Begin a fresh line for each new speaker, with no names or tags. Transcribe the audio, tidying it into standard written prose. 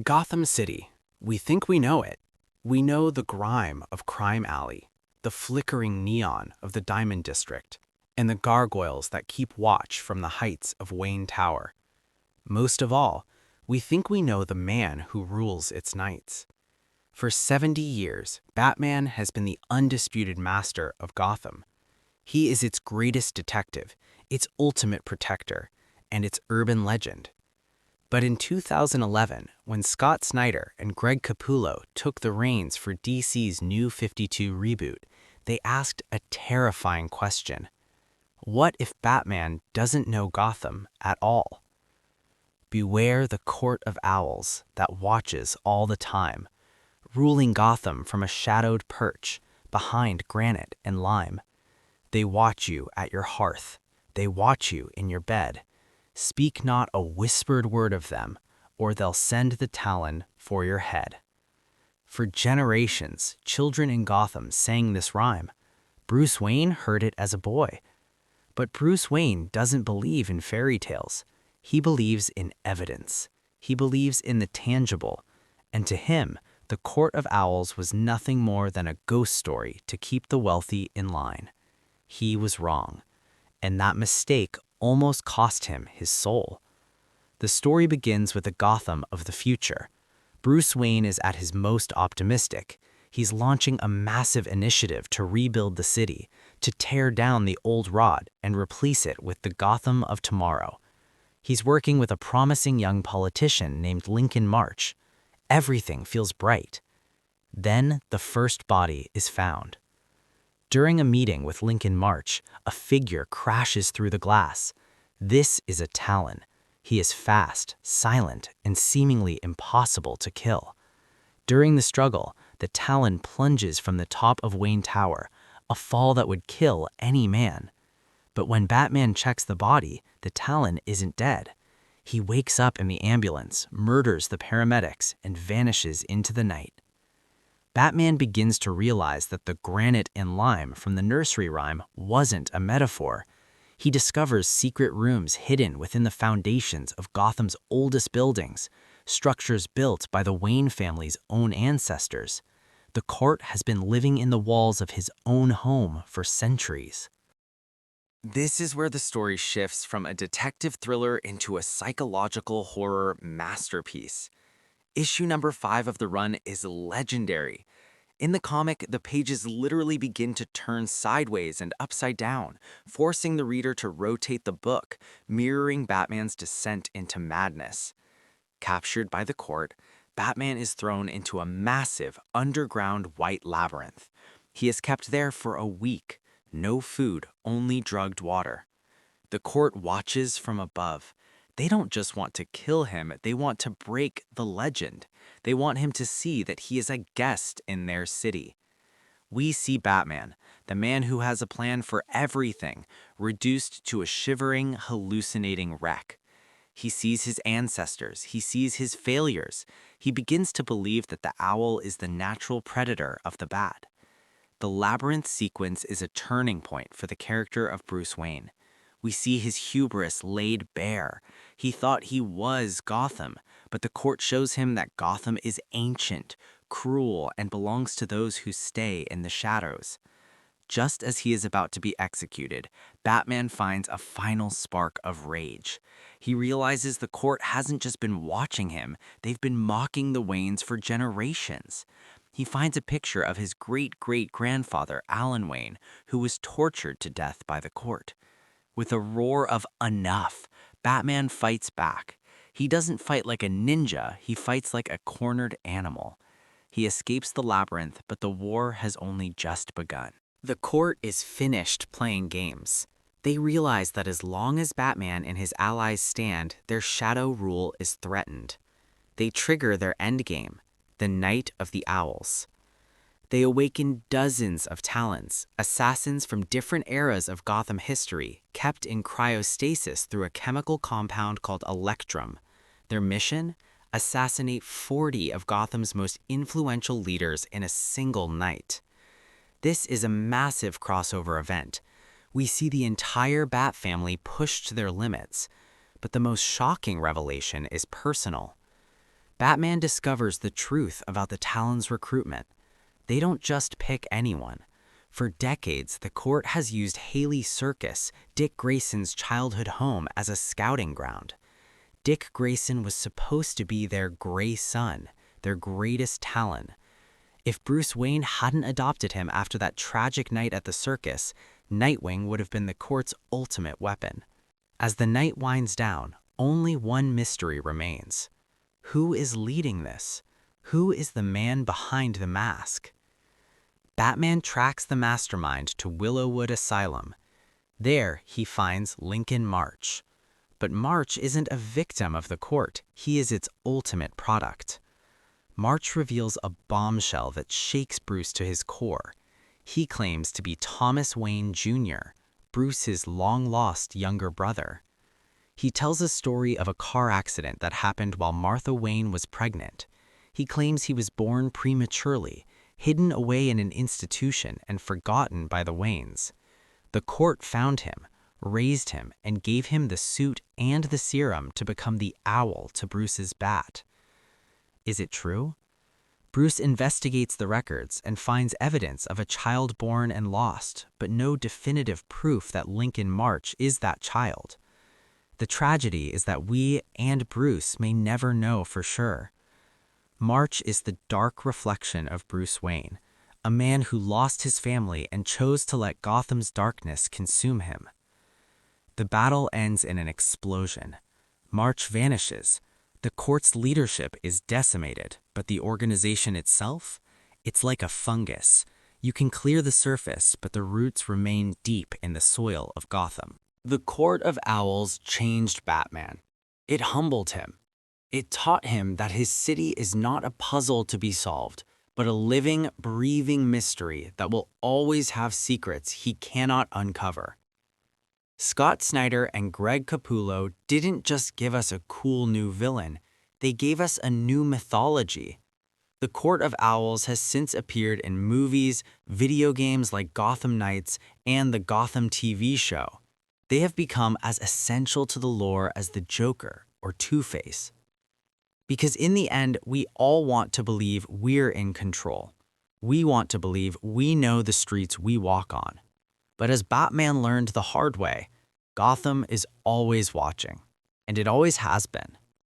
Gotham City. We think we know it. We know the grime of Crime Alley, the flickering neon of the Diamond District, and the gargoyles that keep watch from the heights of Wayne Tower. Most of all, we think we know the man who rules its nights. For 70 years, Batman has been the undisputed master of Gotham. He is its greatest detective, its ultimate protector, and its urban legend. But in 2011, when Scott Snyder and Greg Capullo took the reins for DC's New 52 reboot, they asked a terrifying question. What if Batman doesn't know Gotham at all? Beware the Court of Owls that watches all the time, ruling Gotham from a shadowed perch behind granite and lime. They watch you at your hearth. They watch you in your bed. Speak not a whispered word of them, or they'll send the Talon for your head. For generations, children in Gotham sang this rhyme. Bruce Wayne heard it as a boy. But Bruce Wayne doesn't believe in fairy tales. He believes in evidence. He believes in the tangible. And to him, the Court of Owls was nothing more than a ghost story to keep the wealthy in line. He was wrong. And that mistake almost cost him his soul. The story begins with a Gotham of the future. Bruce Wayne is at his most optimistic. He's launching a massive initiative to rebuild the city, to tear down the old rod and replace it with the Gotham of tomorrow. He's working with a promising young politician named Lincoln March. Everything feels bright. Then the first body is found. During a meeting with Lincoln March, a figure crashes through the glass. This is a Talon. He is fast, silent, and seemingly impossible to kill. During the struggle, the Talon plunges from the top of Wayne Tower, a fall that would kill any man. But when Batman checks the body, the Talon isn't dead. He wakes up in the ambulance, murders the paramedics, and vanishes into the night. Batman begins to realize that the granite and lime from the nursery rhyme wasn't a metaphor. He discovers secret rooms hidden within the foundations of Gotham's oldest buildings, structures built by the Wayne family's own ancestors. The court has been living in the walls of his own home for centuries. This is where the story shifts from a detective thriller into a psychological horror masterpiece. Issue number 5 of the run is legendary. In the comic, the pages literally begin to turn sideways and upside down, forcing the reader to rotate the book, mirroring Batman's descent into madness. Captured by the court, Batman is thrown into a massive, underground white labyrinth. He is kept there for a week. No food, only drugged water. The court watches from above. They don't just want to kill him, they want to break the legend. They want him to see that he is a guest in their city. We see Batman, the man who has a plan for everything, reduced to a shivering, hallucinating wreck. He sees his ancestors, he sees his failures. He begins to believe that the owl is the natural predator of the bat. The labyrinth sequence is a turning point for the character of Bruce Wayne. We see his hubris laid bare. He thought he was Gotham, but the court shows him that Gotham is ancient, cruel, and belongs to those who stay in the shadows. Just as he is about to be executed, Batman finds a final spark of rage. He realizes the court hasn't just been watching him, they've been mocking the Waynes for generations. He finds a picture of his great-great-grandfather, Alan Wayne, who was tortured to death by the court. With a roar of enough, Batman fights back. He doesn't fight like a ninja, he fights like a cornered animal. He escapes the labyrinth, but the war has only just begun. The court is finished playing games. They realize that as long as Batman and his allies stand, their shadow rule is threatened. They trigger their endgame, the Night of the Owls. They awaken dozens of Talons, assassins from different eras of Gotham history, kept in cryostasis through a chemical compound called Electrum. Their mission? Assassinate 40 of Gotham's most influential leaders in a single night. This is a massive crossover event. We see the entire Bat family pushed to their limits, but the most shocking revelation is personal. Batman discovers the truth about the Talon's recruitment. They don't just pick anyone. For decades, the court has used Haley Circus, Dick Grayson's childhood home, as a scouting ground. Dick Grayson was supposed to be their gray son, their greatest Talon. If Bruce Wayne hadn't adopted him after that tragic night at the circus, Nightwing would have been the court's ultimate weapon. As the night winds down, only one mystery remains. Who is leading this? Who is the man behind the mask? Batman tracks the mastermind to Willowwood Asylum. There, he finds Lincoln March. But March isn't a victim of the court, he is its ultimate product. March reveals a bombshell that shakes Bruce to his core. He claims to be Thomas Wayne Jr., Bruce's long-lost younger brother. He tells a story of a car accident that happened while Martha Wayne was pregnant. He claims he was born prematurely, hidden away in an institution and forgotten by the Waynes. The court found him, raised him, and gave him the suit and the serum to become the owl to Bruce's bat. Is it true? Bruce investigates the records and finds evidence of a child born and lost, but no definitive proof that Lincoln March is that child. The tragedy is that we and Bruce may never know for sure. March is the dark reflection of Bruce Wayne, a man who lost his family and chose to let Gotham's darkness consume him. The battle ends in an explosion. March vanishes. The court's leadership is decimated, but the organization itself? It's like a fungus. You can clear the surface, but the roots remain deep in the soil of Gotham. The Court of Owls changed Batman. It humbled him. It taught him that his city is not a puzzle to be solved, but a living, breathing mystery that will always have secrets he cannot uncover. Scott Snyder and Greg Capullo didn't just give us a cool new villain, they gave us a new mythology. The Court of Owls has since appeared in movies, video games like Gotham Knights, and the Gotham TV show. They have become as essential to the lore as the Joker or Two-Face. Because in the end, we all want to believe we're in control. We want to believe we know the streets we walk on. But as Batman learned the hard way, Gotham is always watching, and it always has been.